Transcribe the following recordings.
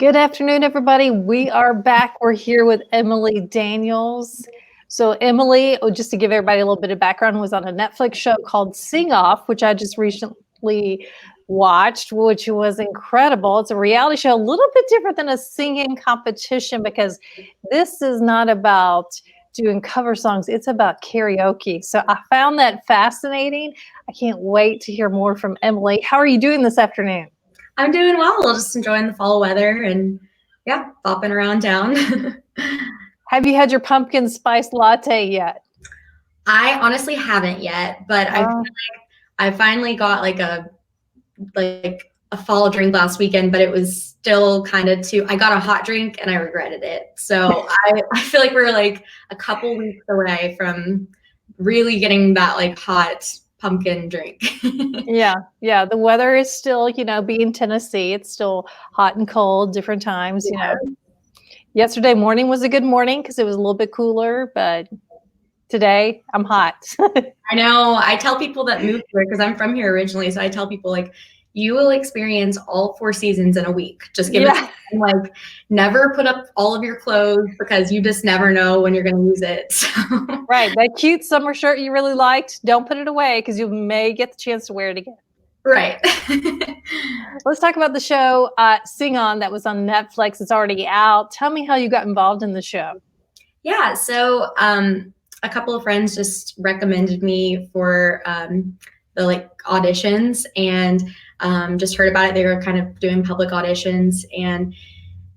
Good afternoon, everybody. We are back. We're here with Emily Daniels. So, Emily, just to give everybody a little bit of background, was on a Netflix show called Sing Off, which I just recently watched, which was incredible. It's a reality show, a little bit different than a singing competition because this is not about doing cover songs, it's about karaoke. So, I found that fascinating. I can't wait to hear more from Emily. How are you doing this afternoon? I'm doing well. Just enjoying the fall weather and bopping around town. Have you had your pumpkin spice latte yet? I honestly haven't yet, but I feel Oh. like I finally got like a fall drink last weekend, but it was still kind of too. I got a hot drink and I regretted it. So I feel like we're like a couple weeks away from really getting that like hot pumpkin drink. Yeah. The weather is still, being Tennessee, it's still hot and cold, different times, Yesterday morning was a good morning because it was a little bit cooler, but today I'm hot. I know. I tell people that move here because I'm from here originally. So I tell people like, you will experience all 4 seasons in a week. Just give it time. Like, never put up all of your clothes because you just never know when you're going to use it. So. Right. That cute summer shirt you really liked, don't put it away because you may get the chance to wear it again. Right. Let's talk about the show Sing On that was on Netflix. It's already out. Tell me how you got involved in the show. Yeah. So a couple of friends just recommended me for the like auditions and just heard about it. They were kind of doing public auditions and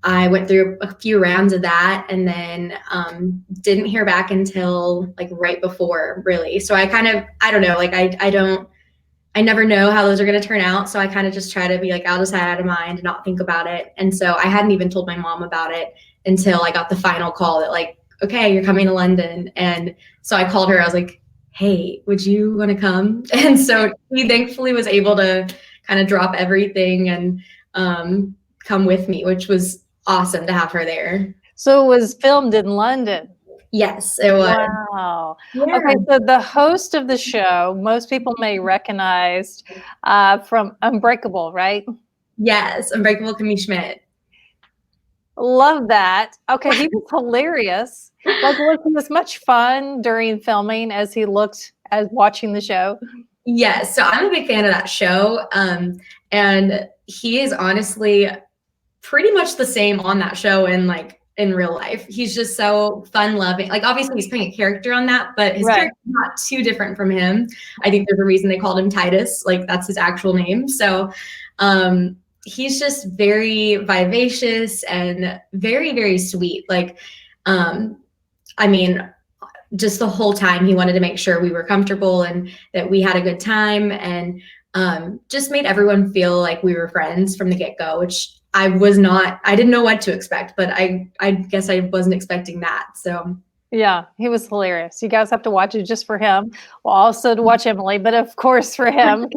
I went through a few rounds of that and then didn't hear back until like right before really. So I don't know, like I never know how those are going to turn out. So I kind of just try to be like out of sight, out of mind and not think about it. And so I hadn't even told my mom about it until I got the final call that like, okay, you're coming to London. And so I called her. I was like, hey, would you want to come? And so he thankfully was able to kind of drop everything and come with me, which was awesome to have her there. So it was filmed in London. Yes, it was. Wow. Yeah. Okay, so the host of the show, most people may recognize from Unbreakable, right? Yes, Unbreakable Kimmy Schmidt. Love that. Okay, he was hilarious. Like, was he as much fun during filming as he looked as watching the show? Yes, so I'm a big fan of that show, and he is honestly pretty much the same on that show and like in real life. He's just so fun loving. Like obviously he's playing a character on that, but his character's not too different from him. I think there's a reason they called him Titus, like that's his actual name. So he's just very vivacious and very, very sweet. Like I mean, just the whole time he wanted to make sure we were comfortable and that we had a good time and just made everyone feel like we were friends from the get-go, which I didn't know what to expect, but I guess I wasn't expecting that. So yeah, he was hilarious. You guys have to watch it just for him. Well, also to watch Emily, but of course for him.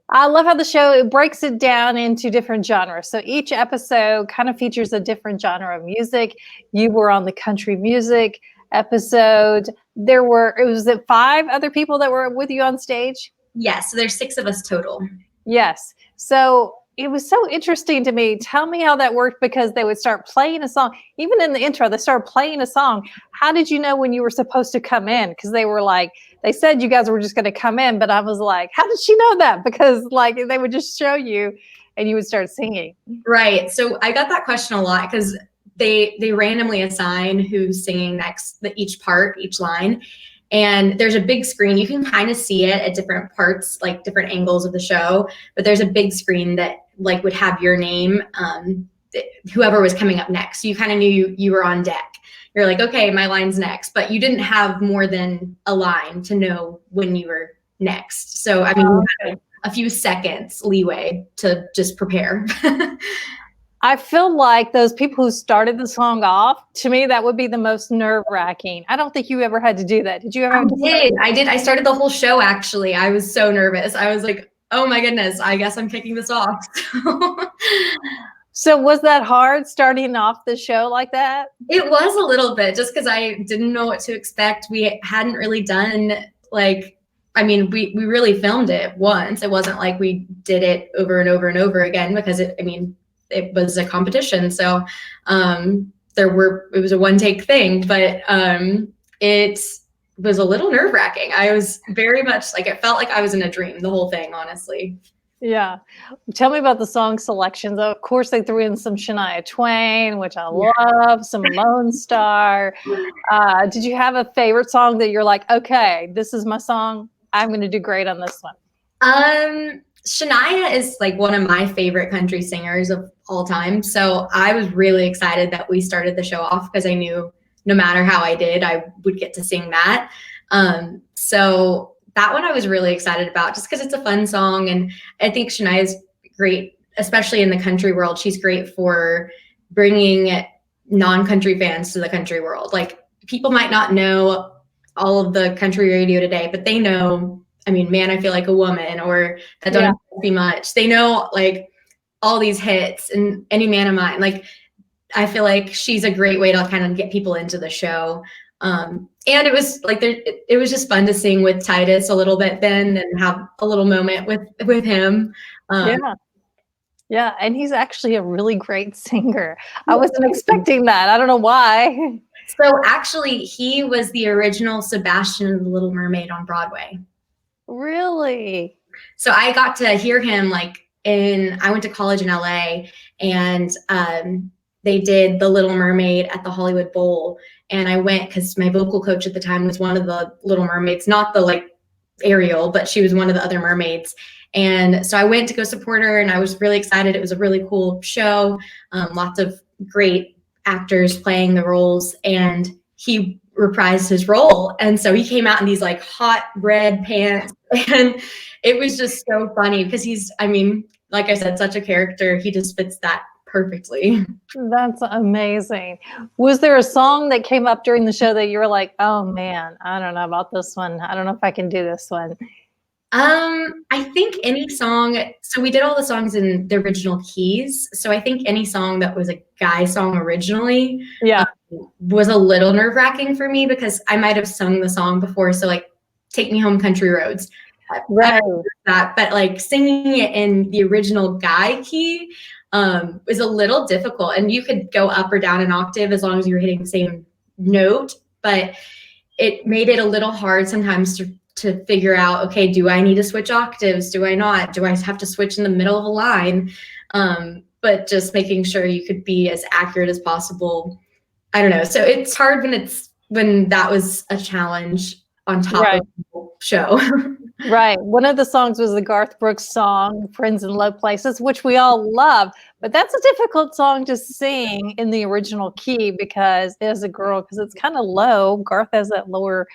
I love how the show, it breaks it down into different genres. So each episode kind of features a different genre of music. You were on the country music episode. Was it 5 other people that were with you on stage? Yes. So there's 6 of us total. Yes. So it was so interesting to me. Tell me how that worked because they would start playing a song. Even in the intro, they started playing a song. How did you know when you were supposed to come in? Because they said you guys were just going to come in, but I was like, how did she know that? Because like they would just show you and you would start singing. Right. So I got that question a lot because they randomly assign who's singing next, each part, each line. And there's a big screen. You can kind of see it at different parts, like different angles of the show. But there's a big screen that like would have your name, whoever was coming up next. So you kind of knew you were on deck. You're like, okay, my line's next. But you didn't have more than a line to know when you were next. So, I mean, you had a few seconds leeway to just prepare. I feel like those people who started the song off, to me, that would be the most nerve-wracking. I don't think you ever had to do that. Did you ever? I did. I started the whole show, actually. I was so nervous. I was like, oh my goodness, I guess I'm kicking this off. So was that hard starting off the show like that? It was a little bit, just because I didn't know what to expect. We hadn't really done we really filmed it once. It wasn't like we did it over and over and over again because it was a competition. So it was a one take thing, but it was a little nerve wracking. I was very much like, it felt like I was in a dream, the whole thing, honestly. Yeah. Tell me about the song selections. Of course, they threw in some Shania Twain, which I love, some Lone Star. Did you have a favorite song that you're like, okay, this is my song. I'm going to do great on this one? Shania is like one of my favorite country singers of all time. So I was really excited that we started the show off because I knew no matter how I did, I would get to sing that. So that one I was really excited about just because it's a fun song. And I think Shania is great, especially in the country world. She's great for bringing non-country fans to the country world. Like, people might not know all of the country radio today, but they know, I mean, Man, I Feel Like a Woman, or That Don't Be Much. They know like all these hits and Any Man of Mine. Like, I feel like she's a great way to kind of get people into the show. And it was like, it was just fun to sing with Titus a little bit then and have a little moment with him. Yeah. And he's actually a really great singer. I wasn't expecting that. I don't know why. So actually, he was the original Sebastian of The Little Mermaid on Broadway. Really? So I got to hear him I went to college in LA, and they did The Little Mermaid at the Hollywood Bowl. And I went because my vocal coach at the time was one of the Little Mermaids, not the Ariel, but she was one of the other mermaids. And so I went to go support her, and I was really excited. It was a really cool show. Lots of great actors playing the roles, and he reprised his role. And so he came out in these hot red pants, and it was just so funny because he's, I mean, like I said, such a character. He just fits that perfectly. That's amazing. Was there a song that came up during the show that you were like, oh man, I don't know about this one. I don't know if I can do this one? I think any song, so we did all the songs in the original keys. So I think any song that was a guy song originally was a little nerve wracking for me because I might have sung the song before. So Take Me Home Country Roads. Right. But singing it in the original guy key was a little difficult, and you could go up or down an octave as long as you were hitting the same note, but it made it a little hard sometimes to figure out, okay, do I need to switch octaves? Do I not? Do I have to switch in the middle of a line? But just making sure you could be as accurate as possible. I don't know. So it's hard when that was a challenge on top of the show. Right. One of the songs was the Garth Brooks song, Friends in Low Places, which we all love. But that's a difficult song to sing in the original key because as a girl, because it's kind of low. Garth has that lower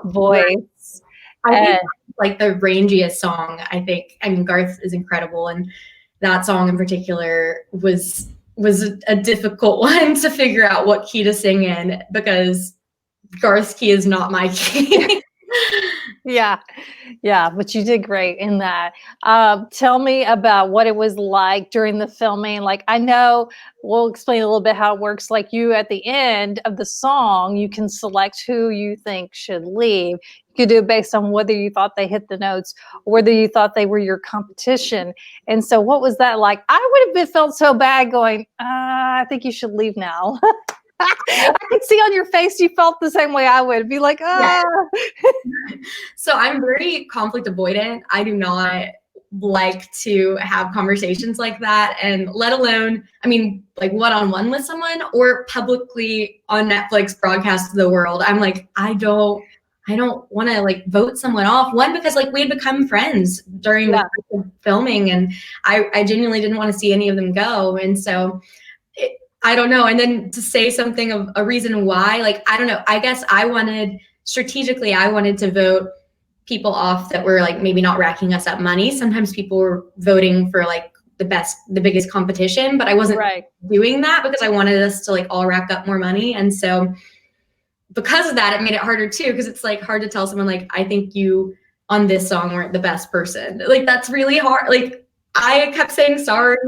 voice. I think that's the rangiest song. I mean, Garth is incredible. And that song in particular was a difficult one to figure out what key to sing in because Garth's key is not my key. Yeah, but you did great in that. Tell me about what it was like during the filming. I know we'll explain a little bit how it works. You at the end of the song, you can select who you think should leave. You could do it based on whether you thought they hit the notes or whether you thought they were your competition. And so what was that like? I would have felt so bad going, I think you should leave now. I could see on your face you felt the same way I would. Be like, ah. Yeah. So I'm very conflict avoidant. I do not like to have conversations like that, and let alone, I mean, one-on-one with someone or publicly on Netflix broadcast to the world. I'm like, I don't want to vote someone off. One, because we had become friends during the filming, and I genuinely didn't want to see any of them go. And so I don't know. And then to say something of a reason why, I don't know, I guess I wanted to vote people off that were maybe not racking us up money. Sometimes people were voting for the biggest competition, but I wasn't doing that because I wanted us to all rack up more money. And so because of that, it made it harder too, because it's hard to tell someone I think you on this song weren't the best person. That's really hard. I kept saying sorry.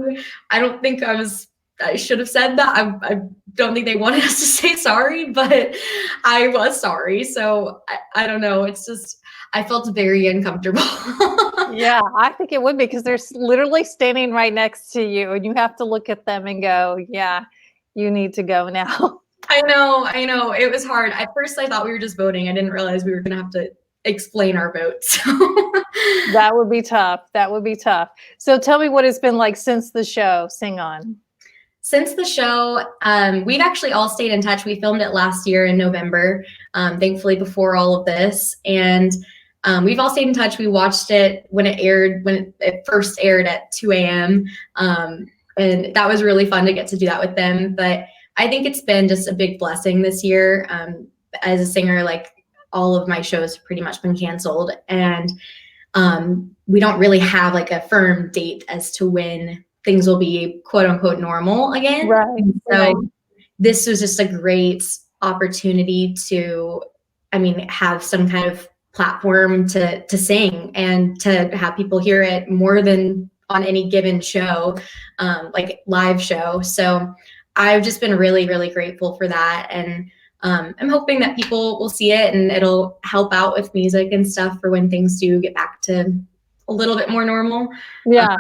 I don't think I should have said that. I don't think they wanted us to say sorry, but I was sorry. So I don't know. It's just, I felt very uncomfortable. Yeah, I think it would be because they're literally standing right next to you, and you have to look at them and go, "Yeah, you need to go now." I know. It was hard. At first, I thought we were just voting. I didn't realize we were going to have to explain our vote. So, That would be tough. That would be tough. So tell me what it's been like since the show, Sing On. since the show, we've actually all stayed in touch. We filmed it last year in November, thankfully before all of this, and we've all stayed in touch. We watched it when it first aired at 2 a.m. And that was really fun to get to do that with them. But I think it's been just a big blessing this year. As a singer, like all of my shows have pretty much been canceled, and we don't really have like a firm date as to when things will be quote unquote normal again. Right. So Right. this was just a great opportunity to, I mean, have some kind of platform to sing and to have people hear it more than on any given show, like live show. So I've just been really, really grateful for that. And I'm hoping that people will see it and it'll help out with music and stuff for when things do get back to a little bit more normal. Yeah.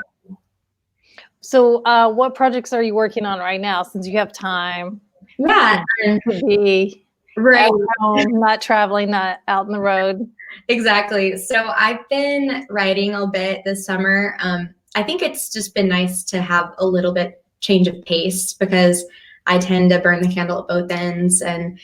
So what projects are you working on right now since you have time Yeah, to be right. at home, not traveling, not out in the road? Exactly. So I've been writing a bit this summer. I think it's just been nice to have a little bit change of pace because I tend to burn the candle at both ends. And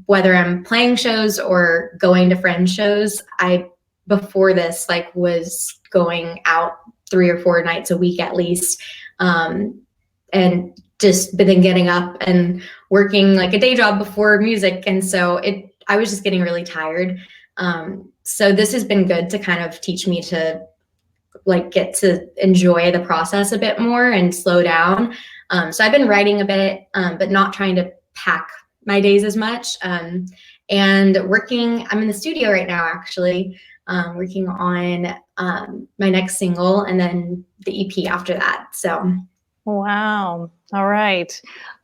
whether I'm playing shows or going to friend shows, I before this like was going out 3 or 4 nights a week at least, and just but then getting up and working like a day job before music, and so I was just getting really tired. So this has been good to kind of teach me to like get to enjoy the process a bit more and slow down. So I've been writing a bit, but not trying to pack my days as much. And working, I'm in the studio right now, actually, working on my next single and then the EP after that. So, Wow. All right.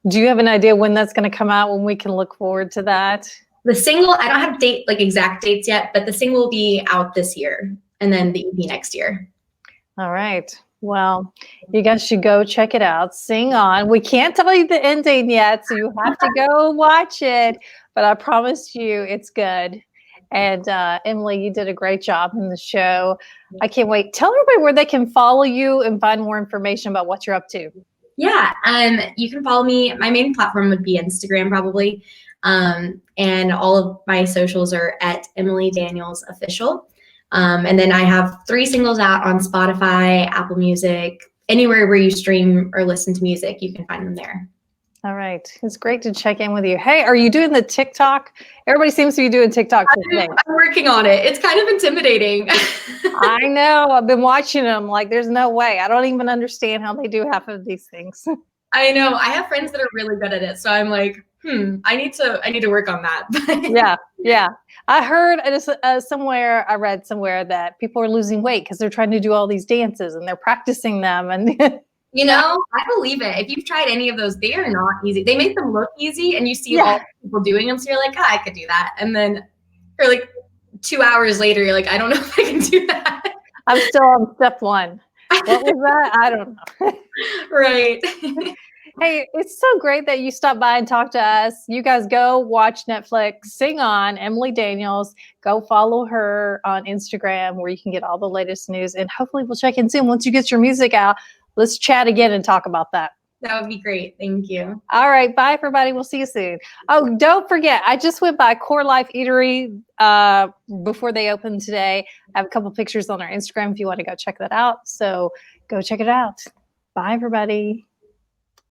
Do you have an idea when that's going to come out, when we can look forward to that? the single, I don't have exact dates yet, but the single will be out this year and then the EP next year. All right. Well, you guys should go check it out. Sing On. We can't tell you the ending yet, so you have to go watch it. But I promise you it's good. And Emily, you did a great job in the show. I can't wait. Tell everybody where they can follow you and find more information about what you're up to. Yeah, you can follow me. My main platform would be Instagram probably. And all of my socials are at Emily Daniels Official. And then I have 3 singles out on Spotify, Apple Music, anywhere where you stream or listen to music, you can find them there. All right. It's great to check in with you. Hey, are you doing the TikTok? Everybody seems to be doing TikTok today. I'm working on it. It's kind of intimidating. I know. I've been watching them. Like, there's no way. I don't even understand how they do half of these things. I know. I have friends that are really good at it. So I'm like, I need to work on that. Yeah. I heard I read somewhere that people are losing weight because they're trying to do all these dances and they're practicing them. And You know, I believe it. If you've tried any of those, they are not easy. They make them look easy and you see all the people doing them. So you're like, I could do that. And then you're like 2 hours later, you're like, I don't know if I can do that. I'm still on step 1. What was that? I don't know. Right. Hey, it's so great that you stopped by and talked to us. You guys go watch Netflix, Sing On, Emily Daniels. Go follow her on Instagram where you can get all the latest news. And hopefully we'll check in soon. Once you get your music out, let's chat again and talk about that. That would be great. Thank you. All right. Bye, everybody. We'll see you soon. Oh, don't forget, I just went by Core Life Eatery before they opened today. I have a couple pictures on our Instagram if you want to go check that out. So go check it out. Bye, everybody.